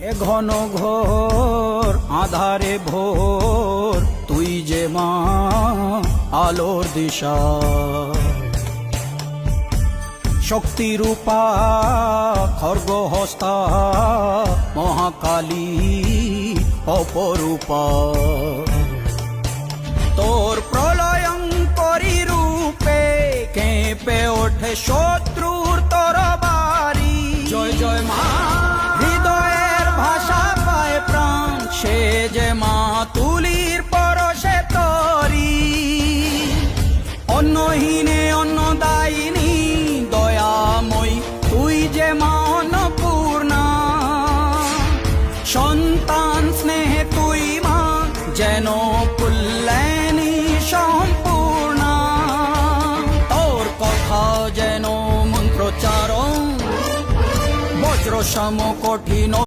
এ ঘন ঘোর আধারে ভোর তুই যে মা আলোর দিশা, শক্তিরূপা খর্গহস্তা মহাকালী অপরূপা। তোর প্রলয়ঙ্করী রূপে কেঁপে ওঠে শত্রুর তরবারি। জয় জয় মা, হৃদয়ের ভাষা পায় প্রাণ, সে যে মা তুলির পরশে তরি। অন্নহীনে অন্নদায়িনী দয়াময়ী, তুই যে মা অন্নপূর্ণা। সন্তান স্নেহে তুই মা যেন কল্যাণী সম্পূর্ণা। তোর কথা যেন মন্ত্রোচ্চারণ, বজ্র সম কঠিন